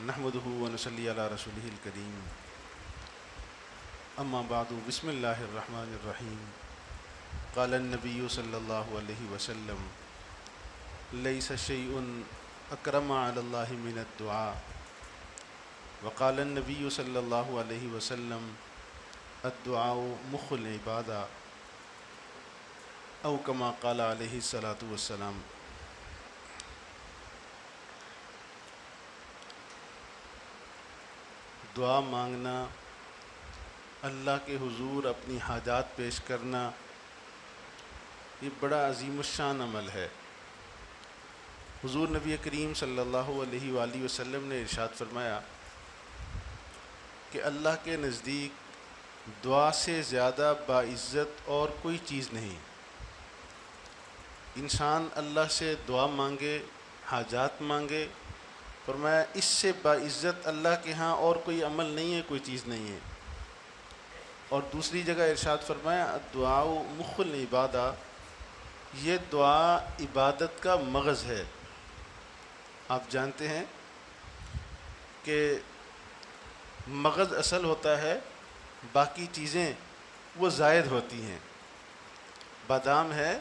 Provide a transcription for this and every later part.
نحمده ونصلي على رسوله الكريم اما بعد بسم الله الرحمن الرحيم قال النبي صلى الله عليه وسلم ليس شيء اكرم على الله من الدعاء وقال النبي صلى الله عليه وسلم الدعاء مخ العبادة او كما قال عليه الصلاة والسلام۔ دعا مانگنا، اللہ کے حضور اپنی حاجات پیش کرنا، یہ بڑا عظیم الشان عمل ہے۔ حضور نبی کریم صلی اللہ علیہ وآلہ وسلم نے ارشاد فرمایا کہ اللہ کے نزدیک دعا سے زیادہ باعزت اور کوئی چیز نہیں۔ انسان اللہ سے دعا مانگے، حاجات مانگے، فرمایا اس سے باعزت اللہ کے ہاں اور کوئی عمل نہیں ہے، کوئی چیز نہیں ہے۔ اور دوسری جگہ ارشاد فرمایا الدعاء مخ العبادہ، یہ دعا عبادت کا مغز ہے۔ آپ جانتے ہیں کہ مغز اصل ہوتا ہے، باقی چیزیں وہ زائد ہوتی ہیں۔ بادام ہے،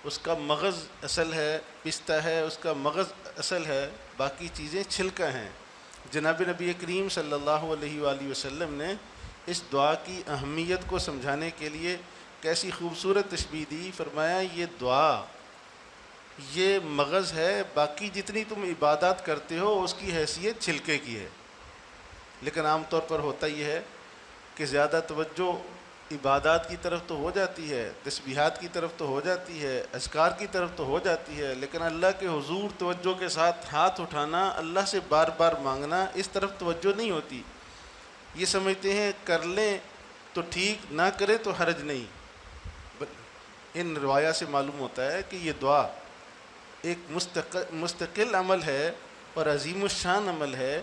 اس کا مغز اصل ہے، پستہ ہے، اس کا مغز اصل ہے، باقی چیزیں چھلکا ہیں۔ جناب نبی کریم صلی اللہ علیہ وآلہ وسلم نے اس دعا کی اہمیت کو سمجھانے کے لیے کیسی خوبصورت تشبیہ دی۔ فرمایا یہ دعا یہ مغز ہے، باقی جتنی تم عبادات کرتے ہو اس کی حیثیت چھلکے کی ہے۔ لیکن عام طور پر ہوتا یہ ہے کہ زیادہ توجہ عبادات کی طرف تو ہو جاتی ہے، تسبیحات کی طرف تو ہو جاتی ہے، اذکار کی طرف تو ہو جاتی ہے، لیکن اللہ کے حضور توجہ کے ساتھ ہاتھ اٹھانا، اللہ سے بار بار مانگنا، اس طرف توجہ نہیں ہوتی۔ یہ سمجھتے ہیں کر لیں تو ٹھیک، نہ کرے تو حرج نہیں۔ ان روایات سے معلوم ہوتا ہے کہ یہ دعا ایک مستقل عمل ہے اور عظیم الشان عمل ہے۔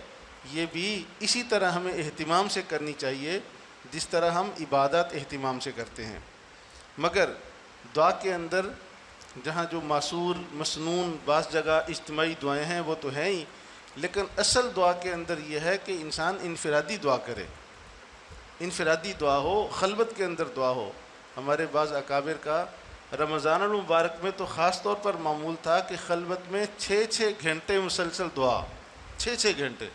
یہ بھی اسی طرح ہمیں اہتمام سے کرنی چاہیے جس طرح ہم عبادات اہتمام سے کرتے ہیں۔ مگر دعا کے اندر جہاں جو معصور، مسنون، بعض جگہ اجتماعی دعائیں ہیں وہ تو ہیں ہی، لیکن اصل دعا کے اندر یہ ہے کہ انسان انفرادی دعا کرے، انفرادی دعا ہو، خلوت کے اندر دعا ہو۔ ہمارے بعض اکابر کا رمضان المبارک میں تو خاص طور پر معمول تھا کہ خلوت میں 6 گھنٹے مسلسل دعا، 6 گھنٹے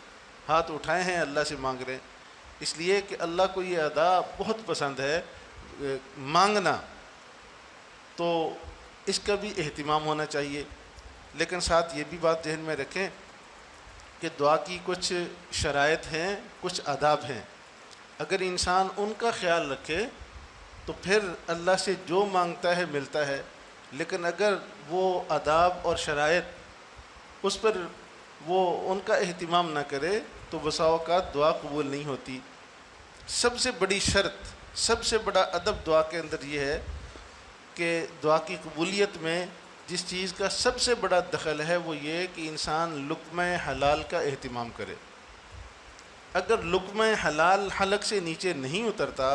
ہاتھ اٹھائے ہیں، اللہ سے مانگ رہے ہیں، اس لیے کہ اللہ کو یہ ادا بہت پسند ہے مانگنا، تو اس کا بھی اہتمام ہونا چاہیے۔ لیکن ساتھ یہ بھی بات ذہن میں رکھیں کہ دعا کی کچھ شرائط ہیں، کچھ آداب ہیں۔ اگر انسان ان کا خیال رکھے تو پھر اللہ سے جو مانگتا ہے ملتا ہے، لیکن اگر وہ آداب اور شرائط اس پر وہ ان کا اہتمام نہ کرے تو بسا اوقات دعا قبول نہیں ہوتی۔ سب سے بڑی شرط، سب سے بڑا ادب دعا کے اندر یہ ہے کہ دعا کی قبولیت میں جس چیز کا سب سے بڑا دخل ہے وہ یہ کہ انسان لقمہ حلال کا اہتمام کرے۔ اگر لقمہ حلال حلق سے نیچے نہیں اترتا،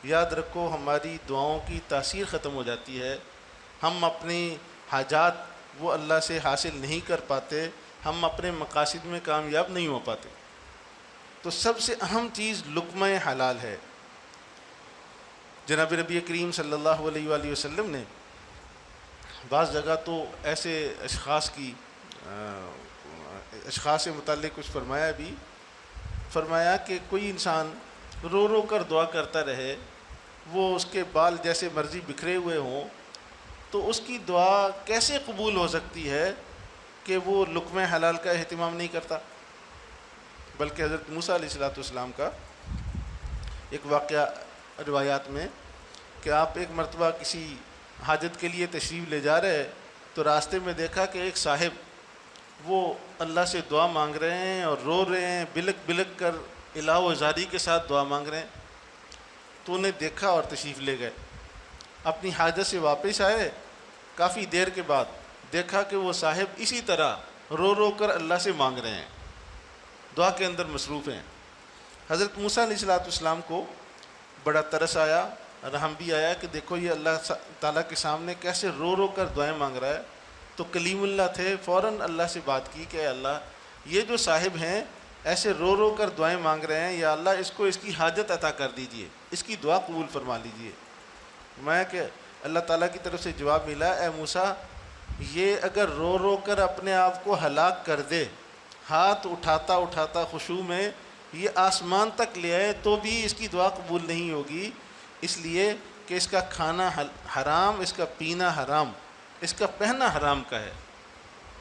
یاد رکھو ہماری دعاؤں کی تاثیر ختم ہو جاتی ہے، ہم اپنی حاجات وہ اللہ سے حاصل نہیں کر پاتے، ہم اپنے مقاصد میں کامیاب نہیں ہو پاتے۔ تو سب سے اہم چیز لقمہ حلال ہے۔ جناب نبی کریم صلی اللہ علیہ وآلہ وسلم نے بعض جگہ تو ایسے اشخاص سے متعلق کچھ فرمایا بھی، فرمایا کہ کوئی انسان رو رو کر دعا کرتا رہے، وہ اس کے بال جیسے مرضی بکھرے ہوئے ہوں، تو اس کی دعا کیسے قبول ہو سکتی ہے کہ وہ لقمہ حلال کا اہتمام نہیں کرتا؟ بلکہ حضرت موسیٰ علیہ السلام کا ایک واقعہ روایات میں کہ آپ ایک مرتبہ کسی حاجت کے لیے تشریف لے جا رہے تو راستے میں دیکھا کہ ایک صاحب وہ اللہ سے دعا مانگ رہے ہیں اور رو رہے ہیں، بلک بلک کر الہ و زاری کے ساتھ دعا مانگ رہے ہیں۔ تو انہیں دیکھا اور تشریف لے گئے۔ اپنی حاجت سے واپس آئے، کافی دیر کے بعد دیکھا کہ وہ صاحب اسی طرح رو رو کر اللہ سے مانگ رہے ہیں، دعا کے اندر مصروف ہیں۔ حضرت موسیٰ علیہ السلام کو بڑا ترس آیا، رحم بھی آیا کہ دیکھو یہ اللہ تعالیٰ کے سامنے کیسے رو رو کر دعائیں مانگ رہا ہے۔ تو کلیم اللہ تھے، فوراً اللہ سے بات کی کہ اے اللہ یہ جو صاحب ہیں ایسے رو رو کر دعائیں مانگ رہے ہیں، یا اللہ اس کو اس کی حاجت عطا کر دیجئے، اس کی دعا قبول فرما لیجئے۔ میں کہ اللہ تعالیٰ کی طرف سے جواب ملا، اے موسیٰ یہ اگر رو رو کر اپنے آپ کو ہلاک کر دے، ہاتھ اٹھاتا اٹھاتا خشوع میں یہ آسمان تک لے آئے تو بھی اس کی دعا قبول نہیں ہوگی، اس لیے کہ اس کا کھانا حرام، اس کا پینا حرام، اس کا پہننا حرام کا ہے۔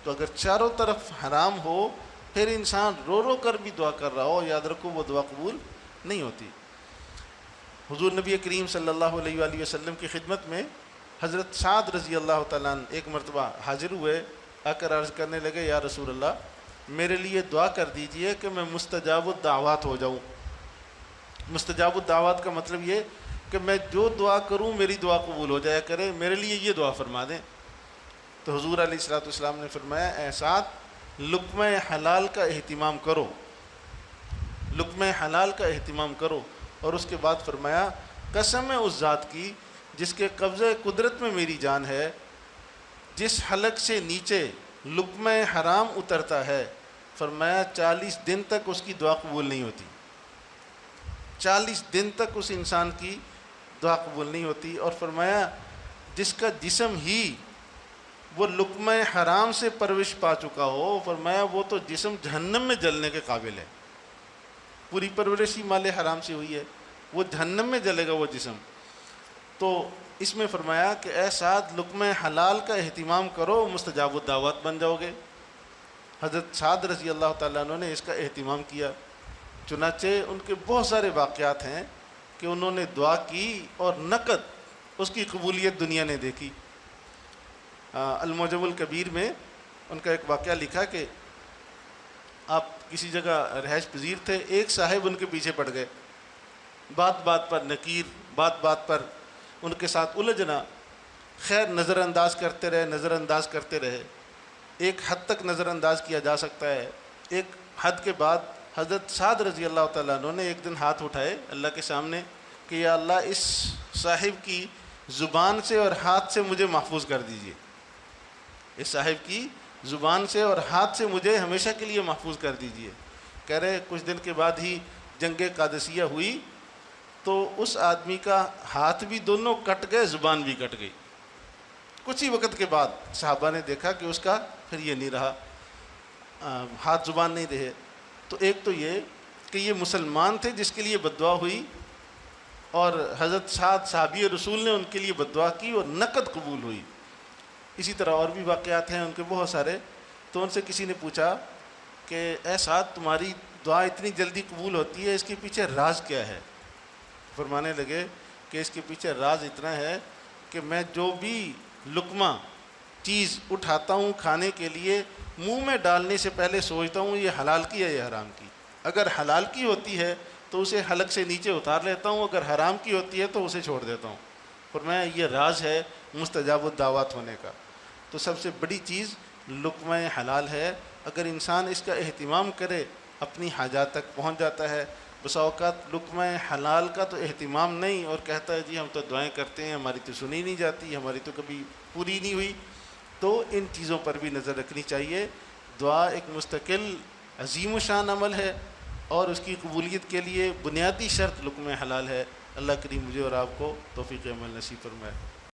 تو اگر چاروں طرف حرام ہو پھر انسان رو رو کر بھی دعا کر رہا ہو، یاد رکھو وہ دعا قبول نہیں ہوتی۔ حضور نبی کریم صلی اللہ علیہ وآلہ وسلم کی خدمت میں حضرت سعد رضی اللہ تعالیٰ عنہ ایک مرتبہ حاضر ہوئے، آ کر عرض کرنے لگے، یا رسول اللہ میرے لیے دعا کر دیجئے کہ میں مستجاب الدعوات ہو جاؤں۔ مستجاب الدعوات کا مطلب یہ کہ میں جو دعا کروں میری دعا قبول ہو جایا کرے، میرے لیے یہ دعا فرما دیں۔ تو حضور علیہ الصلوۃ والسلام نے فرمایا، اے سعد لقمہ حلال کا اہتمام کرو، لقمہ حلال کا اہتمام کرو۔ اور اس کے بعد فرمایا، قسم ہے اس ذات کی جس کے قبضہ قدرت میں میری جان ہے، جس حلق سے نیچے لقمہ حرام اترتا ہے، فرمایا 40 دن تک اس کی دعا قبول نہیں ہوتی، 40 دن تک اس انسان کی دعا قبول نہیں ہوتی۔ اور فرمایا جس کا جسم ہی وہ لقمہ حرام سے پرورش پا چکا ہو، فرمایا وہ تو جسم جہنم میں جلنے کے قابل ہے، پوری پرورش ہی مال حرام سے ہوئی ہے، وہ جہنم میں جلے گا وہ جسم۔ تو اس میں فرمایا کہ اے سعد لقمہ حلال کا اہتمام کرو، مستجاب الدعوات بن جاؤ گے۔ حضرت سعد رضی اللہ تعالیٰ عنہ نے اس کا اہتمام کیا، چنانچہ ان کے بہت سارے واقعات ہیں کہ انہوں نے دعا کی اور نقد اس کی قبولیت دنیا نے دیکھی۔ المعجم الکبیر میں ان کا ایک واقعہ لکھا کہ آپ کسی جگہ رہائش پذیر تھے، ایک صاحب ان کے پیچھے پڑ گئے، بات بات پر نکیر، بات بات پر ان کے ساتھ الجھنا، خیر نظر انداز کرتے رہے، نظر انداز کرتے رہے، ایک حد تک نظر انداز کیا جا سکتا ہے۔ ایک حد کے بعد حضرت سعد رضی اللہ تعالیٰ عنہ نے ایک دن ہاتھ اٹھائے اللہ کے سامنے کہ یا اللہ اس صاحب کی زبان سے اور ہاتھ سے مجھے محفوظ کر دیجئے، اس صاحب کی زبان سے اور ہاتھ سے مجھے ہمیشہ کے لیے محفوظ کر دیجئے۔ کہہ رہے کچھ دن کے بعد ہی جنگ قادسیہ ہوئی تو اس آدمی کا ہاتھ بھی دونوں کٹ گئے، زبان بھی کٹ گئی۔ کچھ ہی وقت کے بعد صحابہ نے دیکھا کہ اس کا پھر یہ نہیں رہا، ہاتھ زبان نہیں رہے۔ تو ایک تو یہ کہ یہ مسلمان تھے جس کے لیے بد دعا ہوئی، اور حضرت سعد صحابی رسول نے ان کے لیے بد دعا کی اور نقد قبول ہوئی۔ اسی طرح اور بھی واقعات ہیں ان کے بہت سارے۔ تو ان سے کسی نے پوچھا کہ اے سعد تمہاری دعا اتنی جلدی قبول ہوتی ہے، اس کے پیچھے راز کیا ہے؟ فرمانے لگے کہ اس کے پیچھے راز اتنا ہے کہ میں جو بھی لقمہ چیز اٹھاتا ہوں کھانے کے لیے، منہ میں ڈالنے سے پہلے سوچتا ہوں یہ حلال کی ہے یا حرام کی۔ اگر حلال کی ہوتی ہے تو اسے حلق سے نیچے اتار لیتا ہوں، اگر حرام کی ہوتی ہے تو اسے چھوڑ دیتا ہوں۔ فرمایا یہ راز ہے مستجاب الدعوات ہونے کا۔ تو سب سے بڑی چیز لقمہ حلال ہے، اگر انسان اس کا اہتمام کرے اپنی حاجات تک پہنچ جاتا ہے۔ بسا اوقات لقمہ حلال کا تو اہتمام نہیں، اور کہتا ہے جی ہم تو دعائیں کرتے ہیں، ہماری تو سنی نہیں جاتی، ہماری تو کبھی پوری نہیں ہوئی۔ تو ان چیزوں پر بھی نظر رکھنی چاہیے۔ دعا ایک مستقل عظیم و شان عمل ہے، اور اس کی قبولیت کے لیے بنیادی شرط لقمہ حلال ہے۔ اللہ کریم مجھے اور آپ کو توفیق عمل نصیب فرمائے۔